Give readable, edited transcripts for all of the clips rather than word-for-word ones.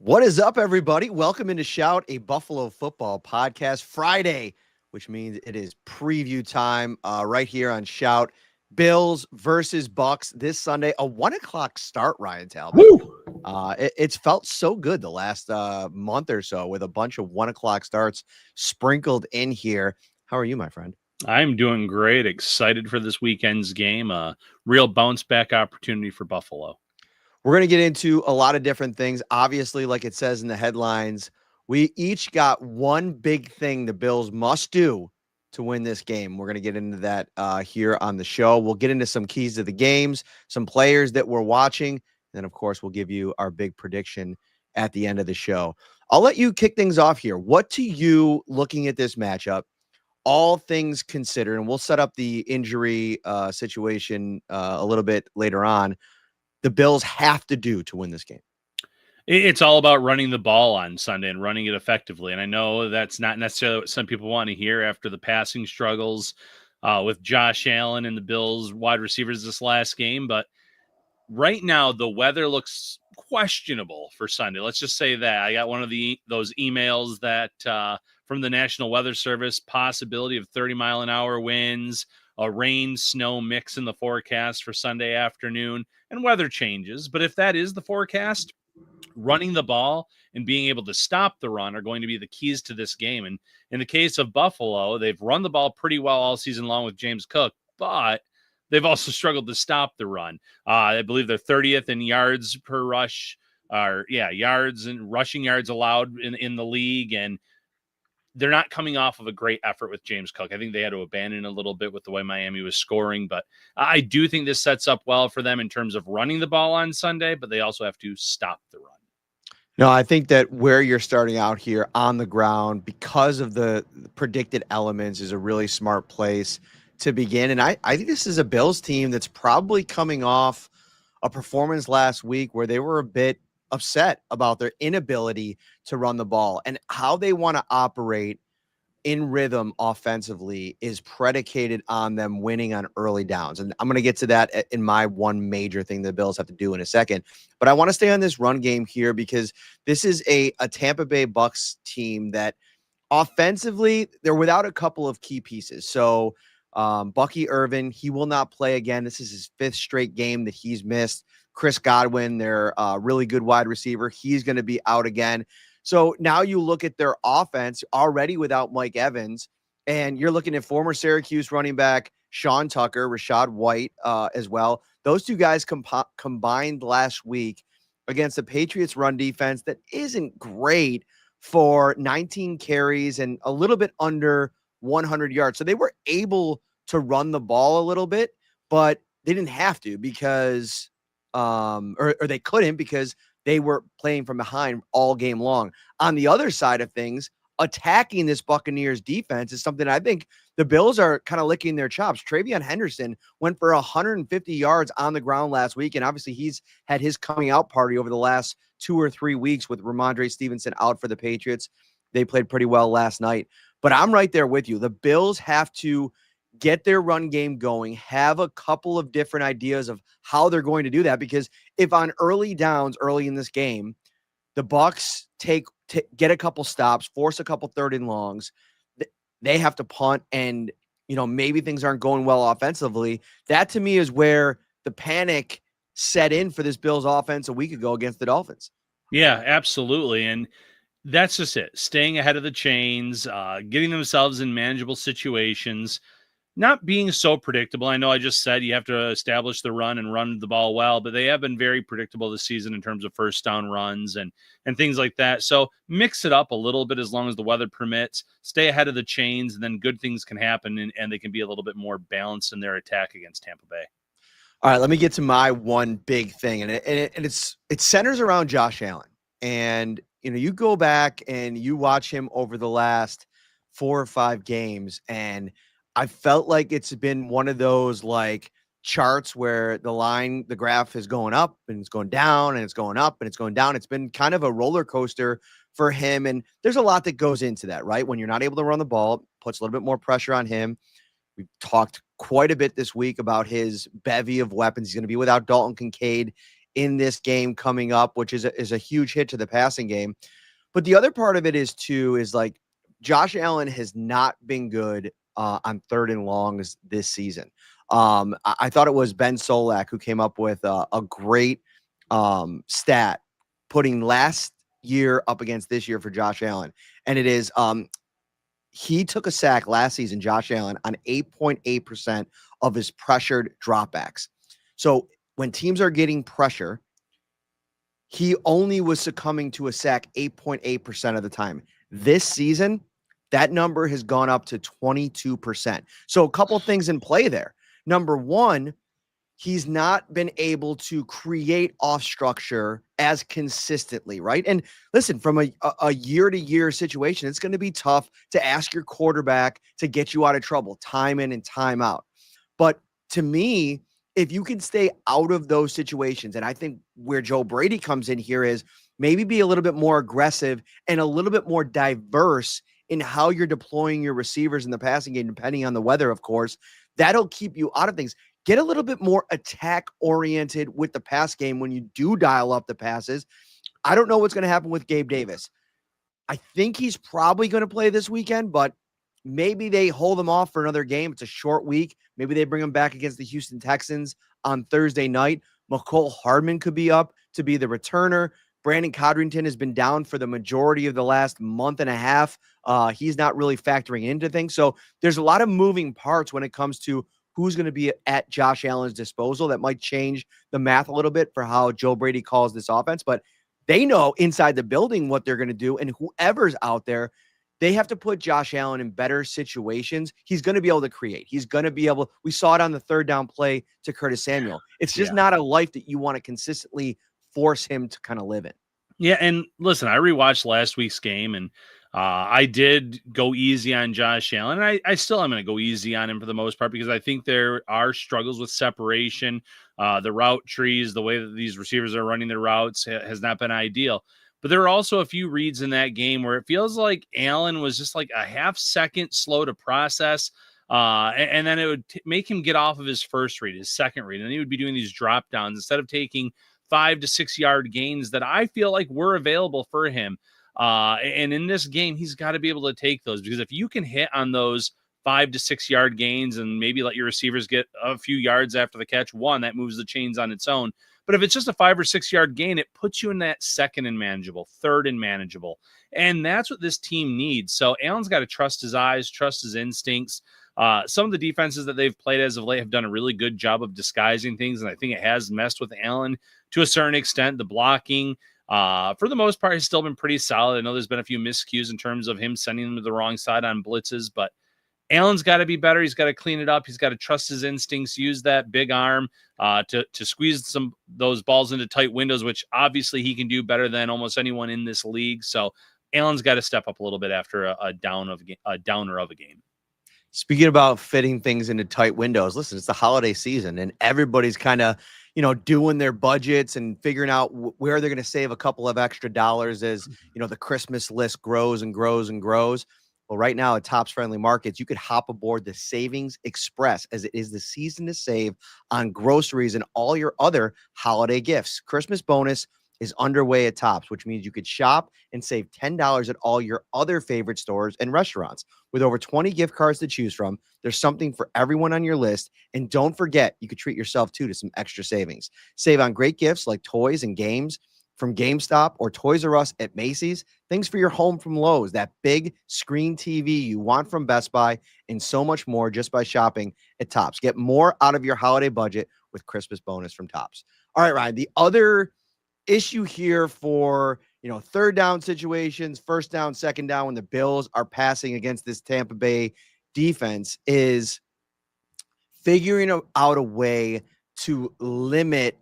What is up, everybody? Welcome into Shout, a Buffalo football podcast Friday, which means it is preview time right here on Shout. Bills versus Bucks this Sunday, a 1:00 start, Ryan Talbot. Woo! It's felt so good the last month or so with a bunch of 1:00 starts sprinkled in here. How are you, my friend? I'm doing great. Excited for this weekend's game. A real bounce back opportunity for Buffalo. We're going to get into a lot of different things. Obviously, like it says in the headlines, we each got one big thing the Bills must do to win this game. We're going to get into that here on the show. We'll get into some keys to the games, some players that we're watching, and then, of course, we'll give you our big prediction at the end of the show. I'll let you kick things off here. What to you, looking at this matchup, all things considered, and we'll set up the injury situation a little bit later on, the Bills have to do to win this game? It's all about running the ball on Sunday and running it effectively. And I know that's not necessarily what some people want to hear after the passing struggles with Josh Allen and the Bills wide receivers this last game. But right now, the weather looks questionable for Sunday. Let's just say that. I got one of those emails that from the National Weather Service, possibility of 30-mile-an-hour winds, a rain, snow mix in the forecast for Sunday afternoon, and weather changes. But if that is the forecast, running the ball and being able to stop the run are going to be the keys to this game. And in the case of Buffalo, they've run the ball pretty well all season long with James Cook, but they've also struggled to stop the run. I believe they're 30th in yards per rush, yards and rushing yards allowed in the league. And they're not coming off of a great effort with James Cook. I think they had to abandon a little bit with the way Miami was scoring, but I do think this sets up well for them in terms of running the ball on Sunday, but they also have to stop the run. No, I think that where you're starting out here on the ground because of the predicted elements is a really smart place to begin. And I think this is a Bills team that's probably coming off a performance last week where they were a bit upset about their inability to run the ball, and how they want to operate in rhythm offensively is predicated on them winning on early downs. And I'm going to get to that in my one major thing the Bills have to do in a second. But I want to stay on this run game here because this is a Tampa Bay Bucks team that offensively, they're without a couple of key pieces. So Bucky Irvin, he will not play again. This is his 5th straight game that he's missed. Chris Godwin, their really good wide receiver, he's going to be out again. So now you look at their offense already without Mike Evans, and you're looking at former Syracuse running back Sean Tucker, Rashad White as well. Those two guys combined last week against the Patriots run defense that isn't great for 19 carries and a little bit under 100 yards. So they were able to run the ball a little bit, but they didn't have to because or they couldn't because they were playing from behind all game long. On the other side of things, attacking this Buccaneers defense is something I think the Bills are kind of licking their chops. Travion Henderson went for 150 yards on the ground last week, and obviously he's had his coming out party over the last 2 or 3 weeks with Ramondre Stevenson out for the Patriots. They played pretty well last night. But I'm right there with you. The Bills have to get their run game going, have a couple of different ideas of how they're going to do that. Because if on early downs, early in this game, the Bucs get a couple stops, force a couple 3rd and longs, they have to punt, and maybe things aren't going well offensively. That to me is where the panic set in for this Bills offense a week ago against the Dolphins. Yeah, absolutely. And that's just it. Staying ahead of the chains, getting themselves in manageable situations, not being so predictable. I know I just said you have to establish the run and run the ball well, but they have been very predictable this season in terms of first down runs and things like that. So mix it up a little bit as long as the weather permits. Stay ahead of the chains, and then good things can happen, and they can be a little bit more balanced in their attack against Tampa Bay. All right, let me get to my one big thing, and it centers around Josh Allen. And you go back and you watch him over the last 4 or 5 games, and I felt like it's been one of those like charts where the graph is going up and it's going down and it's going up and it's going down. It's been kind of a roller coaster for him. And there's a lot that goes into that, right? When you're not able to run the ball, it puts a little bit more pressure on him. We've talked quite a bit this week about his bevy of weapons. He's going to be without Dalton Kincaid in this game coming up, which is a huge hit to the passing game. But the other part of it is too, is like Josh Allen has not been good on third and longs this season. I thought it was Ben Solak who came up with a great stat putting last year up against this year for Josh Allen. And it is he took a sack last season, Josh Allen, on 8.8% of his pressured dropbacks. So when teams are getting pressure, he only was succumbing to a sack 8.8% of the time. This season, that number has gone up to 22%. So a couple things in play there. Number one, he's not been able to create off structure as consistently, right? And listen, from a year-to-year situation, it's going to be tough to ask your quarterback to get you out of trouble, time in and time out. But to me, if you can stay out of those situations, and I think where Joe Brady comes in here is maybe be a little bit more aggressive and a little bit more diverse in how you're deploying your receivers in the passing game, depending on the weather, of course. That'll keep you out of things. Get a little bit more attack oriented with the pass game when you do dial up the passes. I don't know what's going to happen with Gabe Davis. I think he's probably going to play this weekend, but maybe they hold him off for another game. It's a short week. Maybe they bring him back against the Houston Texans on Thursday night. McCole Hardman could be up to be the returner. Brandon Codrington has been down for the majority of the last month and a half. He's not really factoring into things. So there's a lot of moving parts when it comes to who's going to be at Josh Allen's disposal. That might change the math a little bit for how Joe Brady calls this offense, but they know inside the building what they're going to do, and whoever's out there, they have to put Josh Allen in better situations. He's going to be able to create. He's going to be able – we saw it on the third down play to Curtis Samuel. It's just not a life that you want to consistently force him to kind of live in. Yeah, and listen, I rewatched last week's game, and I did go easy on Josh Allen. And I still am going to go easy on him for the most part because I think there are struggles with separation. The route trees, the way that these receivers are running their routes has not been ideal. But there are also a few reads in that game where it feels like Allen was just like a half second slow to process. And then it would make him get off of his first read, his second read. And he would be doing these drop downs instead of taking 5 to 6 yard gains that I feel like were available for him. And in this game, he's got to be able to take those because if you can hit on those 5 to 6 yard gains and maybe let your receivers get a few yards after the catch, one, that moves the chains on its own. But if it's just a 5 or 6 yard gain, it puts you in that second and manageable, third and manageable. And that's what this team needs. So Allen's got to trust his eyes, trust his instincts. Some of the defenses that they've played as of late have done a really good job of disguising things. And I think it has messed with Allen to a certain extent. The blocking, for the most part, has still been pretty solid. I know there's been a few miscues in terms of him sending them to the wrong side on blitzes, but Allen's got to be better. He's got to clean it up. He's got to trust his instincts, use that big arm to squeeze those balls into tight windows, which obviously he can do better than almost anyone in this league. So Allen's got to step up a little bit after a downer of a game. Speaking about fitting things into tight windows, listen, it's the holiday season and everybody's kind of, doing their budgets and figuring out where they're going to save a couple of extra dollars as, the Christmas list grows and grows and grows. Well, right now at Tops Friendly Markets, you could hop aboard the Savings Express as it is the season to save on groceries and all your other holiday gifts. Christmas bonus is underway at Tops, which means you could shop and save $10 at all your other favorite stores and restaurants. With over 20 gift cards to choose from, there's something for everyone on your list. And don't forget, you could treat yourself too to some extra savings. Save on great gifts like toys and games from GameStop or Toys R Us at Macy's, things for your home from Lowe's, that big screen TV you want from Best Buy, and so much more just by shopping at Tops. Get more out of your holiday budget with Christmas bonus from Tops. All right, Ryan, the other issue here for, third down situations, first down, second down, when the Bills are passing against this Tampa Bay defense is figuring out a way to limit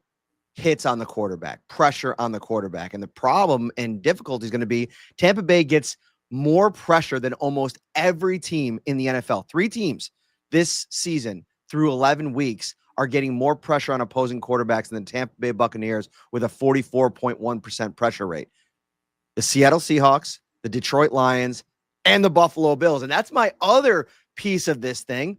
hits on the quarterback, pressure on the quarterback. And the problem and difficulty is going to be Tampa Bay gets more pressure than almost every team in the NFL. 3 teams this season through 11 weeks are getting more pressure on opposing quarterbacks than the Tampa Bay Buccaneers with a 44.1% pressure rate. The Seattle Seahawks, the Detroit Lions, and the Buffalo Bills. And that's my other piece of this thing.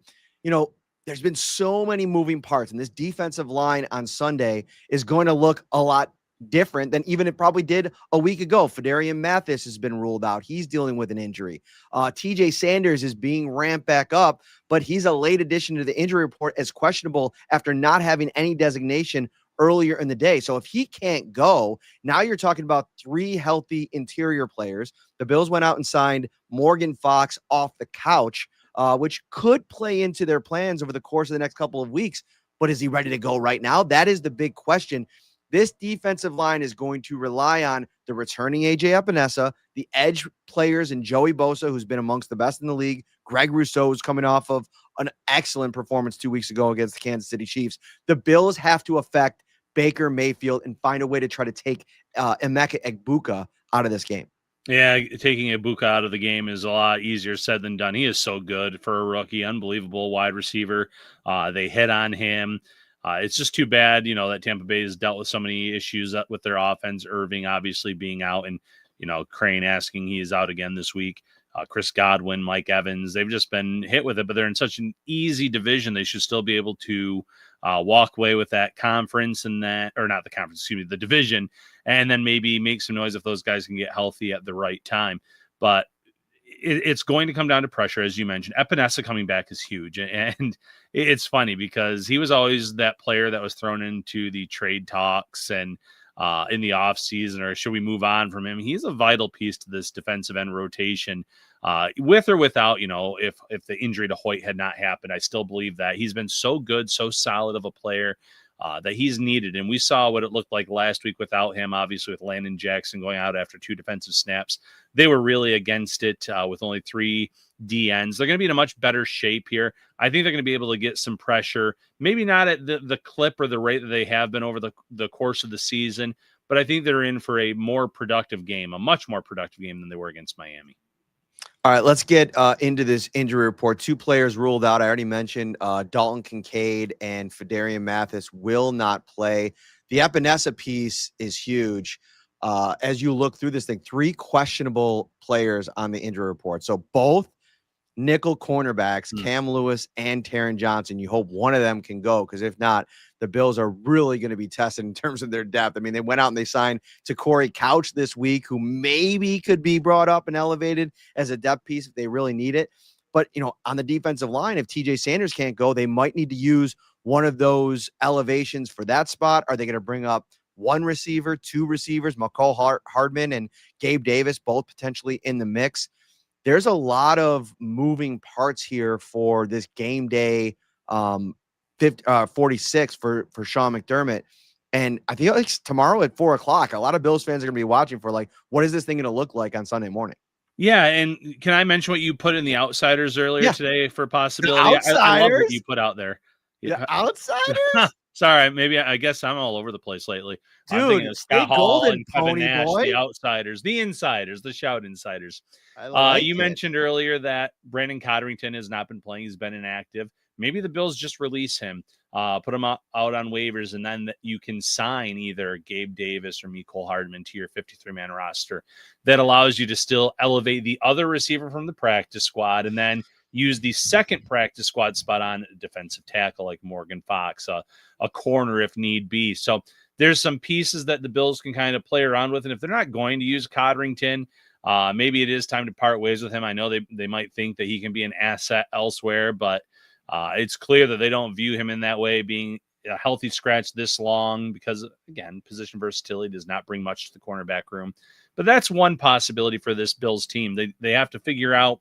there's been so many moving parts, and this defensive line on Sunday is going to look a lot different than even it probably did a week ago. Fedarian Mathis has been ruled out. He's dealing with an injury. TJ Sanders is being ramped back up, but he's a late addition to the injury report as questionable after not having any designation earlier in the day. So if he can't go, now you're talking about 3 healthy interior players. The Bills went out and signed Morgan Fox off the couch, which could play into their plans over the course of the next couple of weeks. But is he ready to go right now? That is the big question. This defensive line is going to rely on the returning AJ Epinesa, the edge players, and Joey Bosa, who's been amongst the best in the league. Greg Rousseau, who's coming off of an excellent performance 2 weeks ago against the Kansas City Chiefs. The Bills have to affect Baker Mayfield and find a way to try to take Emeka Egbuka out of this game. Yeah, taking Ibuka out of the game is a lot easier said than done. He is so good for a rookie, unbelievable wide receiver. They hit on him. It's just too bad, that Tampa Bay has dealt with so many issues with their offense. Irving obviously being out, and Crane asking he is out again this week. Chris Godwin, Mike Evans, they've just been hit with it, but they're in such an easy division. They should still be able to walk away with that conference the division, and then maybe make some noise if those guys can get healthy at the right time. But it's going to come down to pressure, as you mentioned. Epinesa coming back is huge, and it's funny because he was always that player that was thrown into the trade talks and in the offseason, or should we move on from him? He's a vital piece to this defensive end rotation, with or without, if the injury to Hoyt had not happened. I still believe that he's been so good, so solid of a player that he's needed. And we saw what it looked like last week without him, obviously with Landon Jackson going out after 2 defensive snaps. They were really against it with only 3 DNs. They're going to be in a much better shape here. I think they're going to be able to get some pressure, maybe not at the clip or the rate that they have been over the course of the season, but I think they're in for a more productive game, a much more productive game than they were against Miami. All right, let's get into this injury report. 2 players ruled out. I already mentioned Dalton Kincaid and Fedarian Mathis will not play. The Epinesa piece is huge. As you look through this thing, 3 questionable players on the injury report. So both nickel cornerbacks, Cam Lewis and Taron Johnson. You hope one of them can go, because if not, the Bills are really going to be tested in terms of their depth. I mean, they went out and they signed to Corey Couch this week, who maybe could be brought up and elevated as a depth piece if they really need it. But, on the defensive line, if TJ Sanders can't go, they might need to use one of those elevations for that spot. Are they going to bring up 1 receiver, 2 receivers, McCall Hardman and Gabe Davis, both potentially in the mix? There's a lot of moving parts here for this game day 46 for Sean McDermott. And I think tomorrow at 4:00, a lot of Bills fans are going to be watching for what is this thing going to look like on Sunday morning? Yeah, and can I mention what you put in the Outsiders earlier today for possibility? I love what you put out there. The Outsiders? Sorry, I guess I'm all over the place lately. Dude, I'm thinking of Scott Hall and Kevin Nash, boy. the Outsiders, the Insiders, the Shout Insiders. You mentioned earlier that Brandon Codrington has not been playing. He's been inactive. Maybe the Bills just release him, put him out on waivers, and then you can sign either Gabe Davis or Mecole Hardman to your 53-man roster. That allows you to still elevate the other receiver from the practice squad, and then use the second practice squad spot on a defensive tackle like Morgan Fox, a corner if need be. So there's some pieces that the Bills can kind of play around with. And if they're not going to use Codrington, maybe it is time to part ways with him. I know they might think that he can be an asset elsewhere, but it's clear that they don't view him in that way, being a healthy scratch this long, because, again, position versatility does not bring much to the cornerback room. But that's one possibility for this Bills team. They have to figure out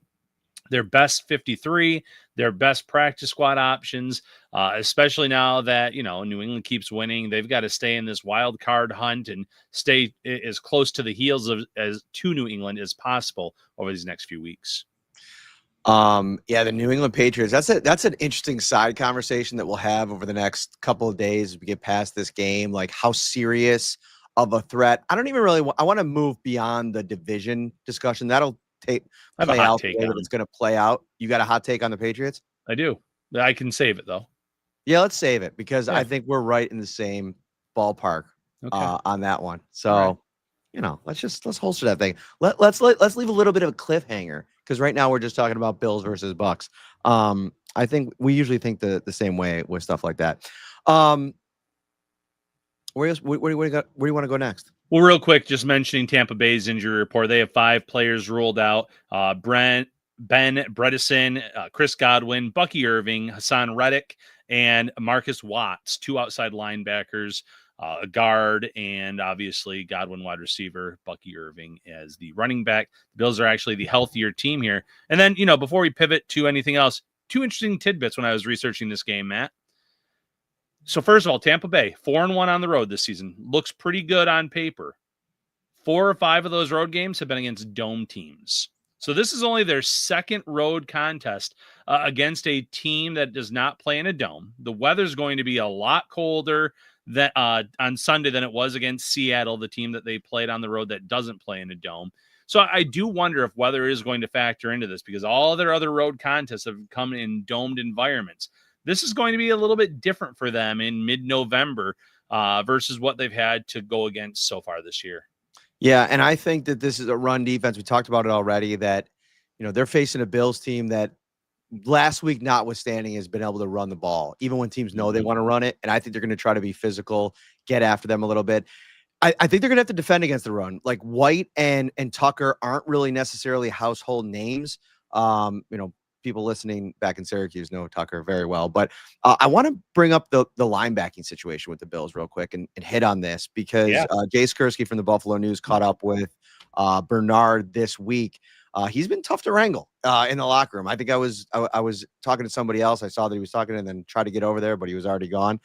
their best 53, their best practice squad options, especially now that, New England keeps winning. They've got to stay in this wild card hunt and stay as close to the heels as to New England as possible over these next few weeks. The New England Patriots, that's an interesting side conversation that we'll have over the next couple of days as we get past this game. Like, how serious of a threat? I don't even really I want to move beyond the division discussion. That'll play out the way that it's going to play out. You got a hot take on the Patriots? I do. I can save it though. Yeah, let's save it, because I think we're right in the same ballpark on that one. So, let's holster that thing. Let's leave a little bit of a cliffhanger, because right now we're just talking about Bills versus Bucks. I think we usually think the same way with stuff like that. Um, where do you want to go next? Well, real quick, just mentioning Tampa Bay's injury report. They have 5 players ruled out. Ben Bredesen, Chris Godwin, Bucky Irving, Hassan Reddick, and Marcus Watts, 2 outside linebackers, a guard, and obviously Godwin wide receiver, Bucky Irving as the running back. The Bills are actually the healthier team here. And then, before we pivot to anything else, 2 interesting tidbits when I was researching this game, Matt. So first of all, Tampa Bay 4-1 on the road this season looks pretty good on paper. 4 or 5 of those road games have been against dome teams. So this is only their second road contest against a team that does not play in a dome. The weather's going to be a lot colder on Sunday than it was against Seattle, the team that they played on the road that doesn't play in a dome. So I do wonder if weather is going to factor into this because all their other road contests have come in domed environments. This is going to be a little bit different for them in mid-November versus what they've had to go against so far this year. Yeah, and I think that this is a run defense. We talked about it already, that they're facing a Bills team that last week notwithstanding has been able to run the ball, even when teams know they want to run it. And I think they're going to try to be physical, get after them a little bit. I think they're going to have to defend against the run. Like White and Tucker aren't really necessarily household names. People listening back in Syracuse know Tucker very well. But I want to bring up the linebacking situation with the Bills real quick and hit on this because Jay Skursky from the Buffalo News caught up with Bernard this week. He's been tough to wrangle in the locker room. I think I was talking to somebody else. I saw that he was talking and then tried to get over there, but he was already gone.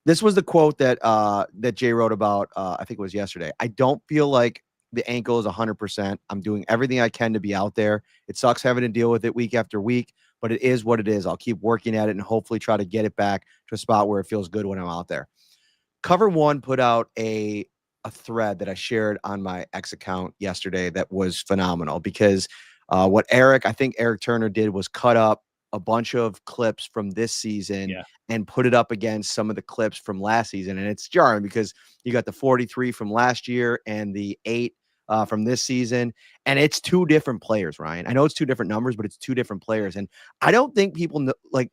This was the quote that Jay wrote about, I think it was yesterday. I don't feel like the ankle is 100%. I'm doing everything I can to be out there. It sucks having to deal with it week after week, but it is what it is. I'll keep working at it and hopefully try to get it back to a spot where it feels good when I'm out there. Cover One put out a thread that I shared on my X account yesterday that was phenomenal because what I think Eric Turner did was cut up a bunch of clips from this season and put it up against some of the clips from last season. And it's jarring because you got the 43 from last year and the 8 from this season. And it's 2 different players, Ryan. I know it's 2 different numbers, but it's 2 different players. And I don't think people know, I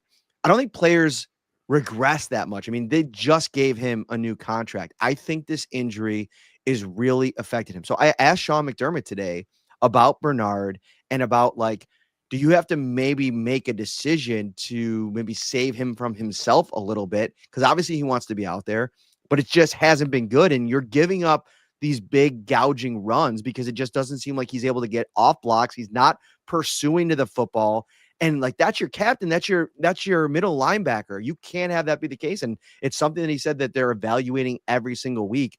don't think players regress that much. I mean, they just gave him a new contract. I think this injury is really affected him. So I asked Sean McDermott today about Bernard and about do you have to maybe make a decision to maybe save him from himself a little bit? Because obviously he wants to be out there, but it just hasn't been good. And you're giving up these big gouging runs because it just doesn't seem like he's able to get off blocks. He's not pursuing to the football. And that's your captain. That's your middle linebacker. You can't have that be the case. And it's something that he said that they're evaluating every single week.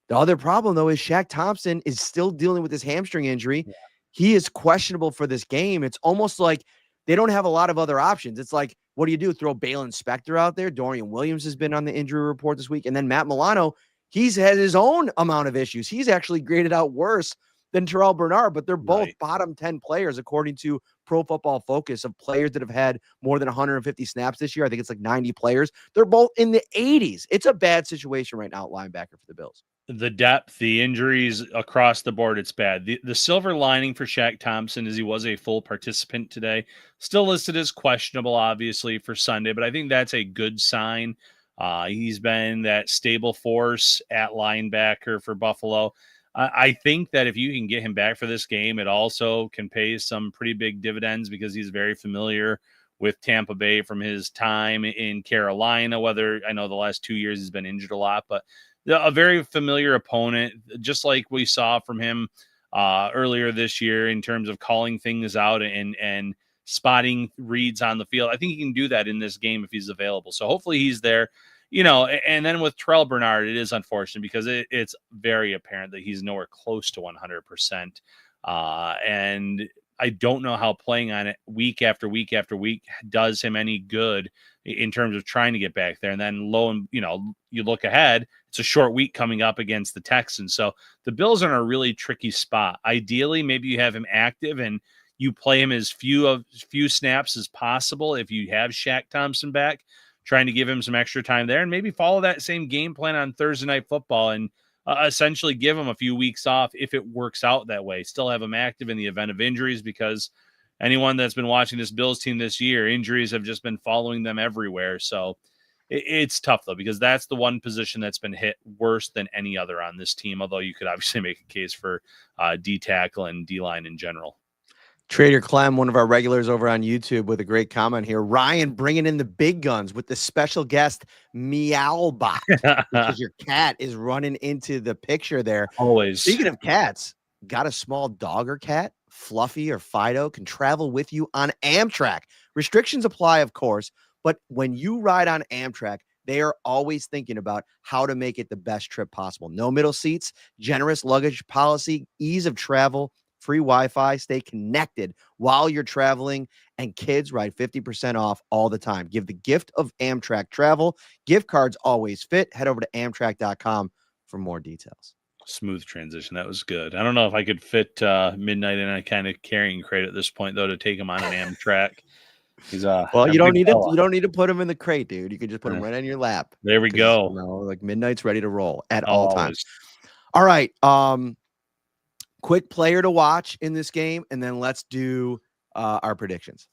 The other problem, though, is Shaq Thompson is still dealing with his hamstring injury. Yeah. He is questionable for this game. It's almost like they don't have a lot of other options. It's like, what do you do? Throw Balin Spector out there? Dorian Williams has been on the injury report this week. And then Matt Milano, he's had his own amount of issues. He's actually graded out worse than Terrell Bernard, but they're both bottom 10 players, according to Pro Football Focus, of players that have had more than 150 snaps this year. I think it's 90 players. They're both in the 80s. It's a bad situation right now at linebacker for the Bills. The depth, the injuries across the board, it's bad. The silver lining for Shaq Thompson is he was a full participant today. Still listed as questionable, obviously, for Sunday, but I think that's a good sign. He's been that stable force at linebacker for Buffalo. I think that if you can get him back for this game, it also can pay some pretty big dividends because he's very familiar with Tampa Bay from his time in Carolina, whether I know the last 2 years he's been injured a lot, but a very familiar opponent, just like we saw from him earlier this year in terms of calling things out and spotting reads on the field. I think he can do that in this game if he's available. So hopefully he's there, and then with Terrell Bernard, it is unfortunate because it's very apparent that he's nowhere close to 100%. And I don't know how playing on it week after week after week does him any good in terms of trying to get back there. And then you look ahead, it's a short week coming up against the Texans. So the Bills are in a really tricky spot. Ideally, maybe you have him active and you play him as few snaps as possible. If you have Shaq Thompson back, trying to give him some extra time there and maybe follow that same game plan on Thursday Night Football and essentially give him a few weeks off if it works out that way. Still have him active in the event of injuries because anyone that's been watching this Bills team this year, injuries have just been following them everywhere. So it's tough, though, because that's the one position that's been hit worse than any other on this team, although you could obviously make a case for D tackle and D line in general. Trader Clem, one of our regulars over on YouTube, with a great comment here. Ryan bringing in the big guns with the special guest Meowbot, because your cat is running into the picture there. Always. Speaking of cats, got a small dog or cat? Fluffy or Fido can travel with you on Amtrak. Restrictions apply, of course, but when you ride on Amtrak, they are always thinking about how to make it the best trip possible. No middle seats, generous luggage policy, ease of travel, free Wi-Fi, stay connected while you're traveling, and kids ride 50% off all the time. Give the gift of Amtrak travel. Gift cards always fit. Head over to Amtrak.com for more details. Smooth transition. That was good. I don't know if I could fit Midnight in a kind of carrying crate at this point, though, to take him on an Amtrak. He's well, you don't need to. You don't need to put him in the crate, dude. You can just put him right on your lap. There we go. You know, like Midnight's ready to roll at all times. All right. Quick player to watch in this game, and then let's do our predictions.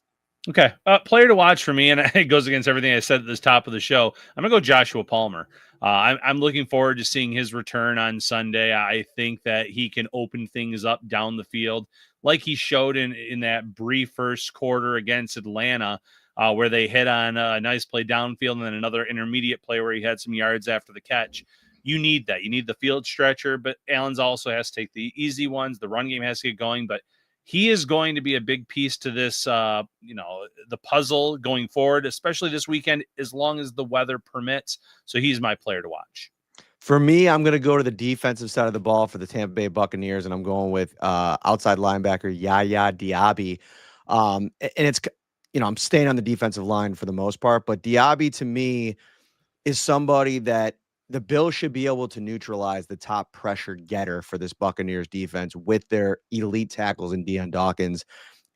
Okay. Player to watch for me, and it goes against everything I said at the top of the show. I'm going to go Joshua Palmer. I'm looking forward to seeing his return on Sunday. I think that he can open things up down the field like he showed in that brief first quarter against Atlanta, where they hit on a nice play downfield and then another intermediate play where he had some yards after the catch. You need that. You need the field stretcher, but Allen's also has to take the easy ones. The run game has to get going, but he is going to be a big piece to this, the puzzle going forward, especially this weekend, as long as the weather permits. So he's my player to watch. For me, I'm going to go to the defensive side of the ball for the Tampa Bay Buccaneers, and I'm going with outside linebacker Yaya Diaby. And it's, I'm staying on the defensive line for the most part, but Diaby to me is somebody that the Bills should be able to neutralize the top pressure getter for this Buccaneers defense with their elite tackles in Deion Dawkins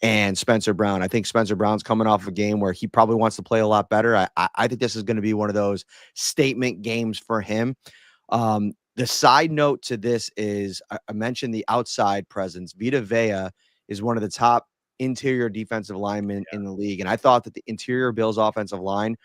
and Spencer Brown. I think Spencer Brown's coming off a game where he probably wants to play a lot better. I think this is going to be one of those statement games for him. The side note to this is I mentioned the outside presence. Vita Vea is one of the top interior defensive linemen in the league. And I thought that the interior Bills offensive line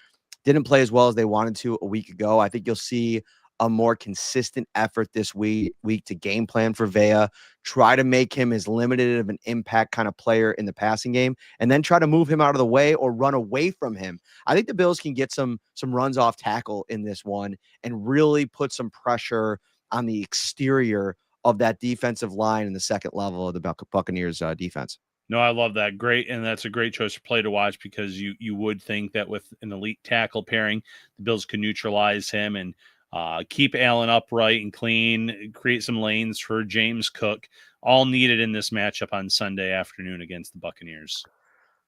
didn't play as well as they wanted to a week ago. I think you'll see a more consistent effort this week to game plan for Vea, try to make him as limited of an impact kind of player in the passing game, and then try to move him out of the way or run away from him. I think the Bills can get some runs off tackle in this one and really put some pressure on the exterior of that defensive line in the second level of the Buccaneers defense. No, I love that. Great. And that's a great choice of play to watch, because you would think that with an elite tackle pairing, the Bills could neutralize him and keep Allen upright and clean, create some lanes for James Cook, all needed in this matchup on Sunday afternoon against the Buccaneers.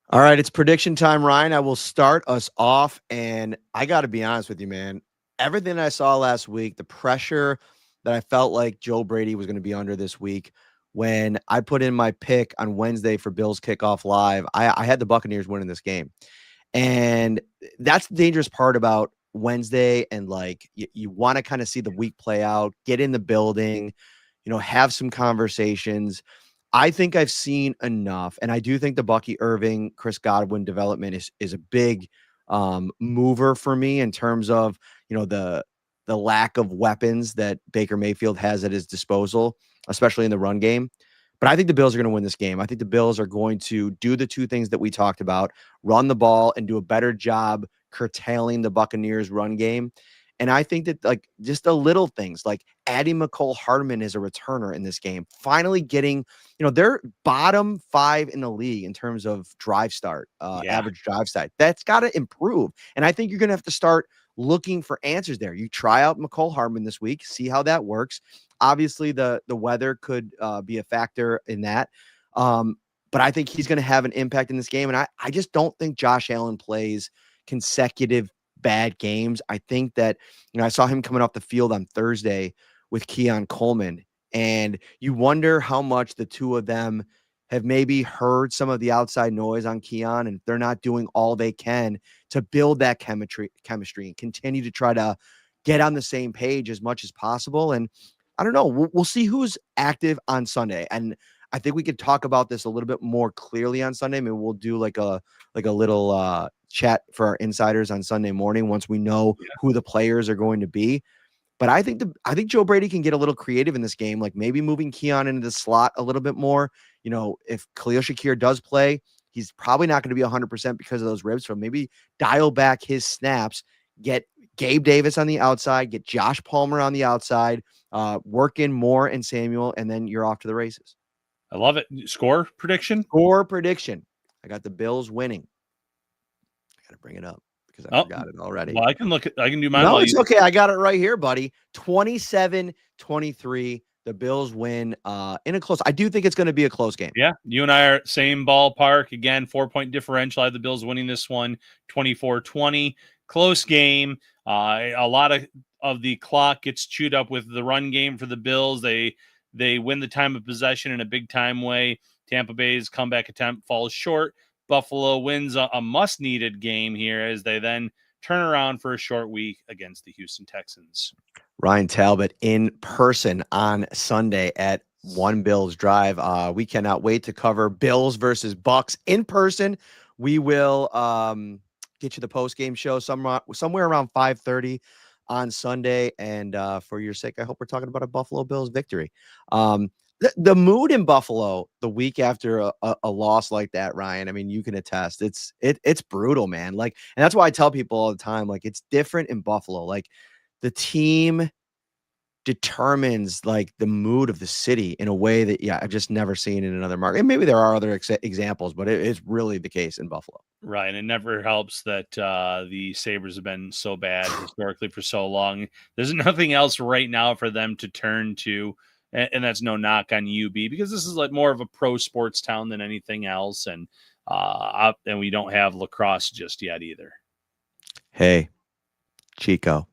All right, it's prediction time, Ryan. I will start us off, and I got to be honest with you, man. Everything I saw last week, the pressure that I felt like Joe Brady was going to be under this week, when I put in my pick on Wednesday for Bills Kickoff Live, I had the Buccaneers winning this game. And that's the dangerous part about Wednesday. And like, you want to kind of see the week play out, get in the building, have some conversations. I think I've seen enough. And I do think the Bucky Irving, Chris Godwin development is a big mover for me in terms of, the lack of weapons that Baker Mayfield has at his disposal, especially in the run game. But I think the Bills are going to win this game. I think the Bills are going to do the two things that we talked about, run the ball and do a better job curtailing the Buccaneers run game. And I think that like just the little things like adding McCole Hardman as a returner in this game, finally getting, they're bottom 5 in the league in terms of drive start, average drive start. That's got to improve. And I think you're going to have to start looking for answers there. You try out McCole Hardman this week, see how that works. Obviously, the weather could be a factor in that. But I think he's going to have an impact in this game. And I just don't think Josh Allen plays consecutive bad games. I think that, I saw him coming off the field on Thursday with Keon Coleman, and you wonder how much the two of them have maybe heard some of the outside noise on Keon, and they're not doing all they can to build that chemistry and continue to try to get on the same page as much as possible. And I don't know, we'll see who's active on Sunday. And I think we could talk about this a little bit more clearly on Sunday. Maybe we'll do like a little chat for our insiders on Sunday morning once we know who the players are going to be. But I think Joe Brady can get a little creative in this game, like maybe moving Keon into the slot a little bit more. If Khalil Shakir does play, he's probably not going to be 100% because of those ribs. So maybe dial back his snaps, get Gabe Davis on the outside, get Josh Palmer on the outside, work in Moore and Samuel, and then you're off to the races. I love it. Score prediction? Score prediction. I got the Bills winning. I got to bring it up because I forgot it already. Well, I can do mine. No, it's okay. I got it right here, buddy. 27-23. The Bills win in a close. I do think it's going to be a close game. Yeah, you and I are same ballpark. Again, 4-point differential. I have the Bills winning this one 24-20. Close game. A lot of the clock gets chewed up with the run game for the Bills. They win the time of possession in a big time way. Tampa Bay's comeback attempt falls short. Buffalo wins a must-needed game here as they then turn around for a short week against the Houston Texans. Ryan Talbot in person on Sunday at One Bills Drive. We cannot wait to cover Bills versus Bucks in person. We will get you the post-game show somewhere around 5:30 on Sunday. And for your sake, I hope we're talking about a Buffalo Bills victory. The mood in Buffalo the week after a loss like that, Ryan, I mean, you can attest. It's brutal, man. Like, and that's why I tell people all the time, like, it's different in Buffalo. Like, the team determines like the mood of the city in a way that, I've just never seen in another market. And maybe there are other examples, but it's really the case in Buffalo. Right. And it never helps that the Sabres have been so bad historically for so long. There's nothing else right now for them to turn to. And that's no knock on UB because this is like more of a pro sports town than anything else. And we don't have lacrosse just yet either. Hey, Chico.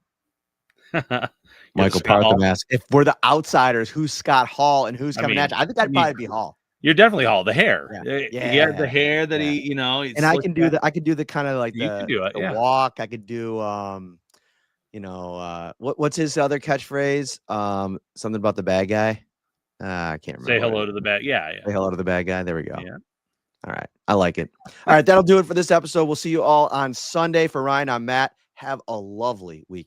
Michael Parthamass. If we're the outsiders, who's Scott Hall and who's coming at you? I think that'd probably be Hall. You're definitely Hall. The hair. Yeah. He had the hair that he, and I can do I could do the kind of like the walk. I could do what's his other catchphrase? Something about the bad guy. I can't remember. Say hello to the bad. Yeah. Say hello to the bad guy. There we go. Yeah. All right. I like it. All right. That'll do it for this episode. We'll see you all on Sunday. For Ryan, I'm Matt. Have a lovely weekend.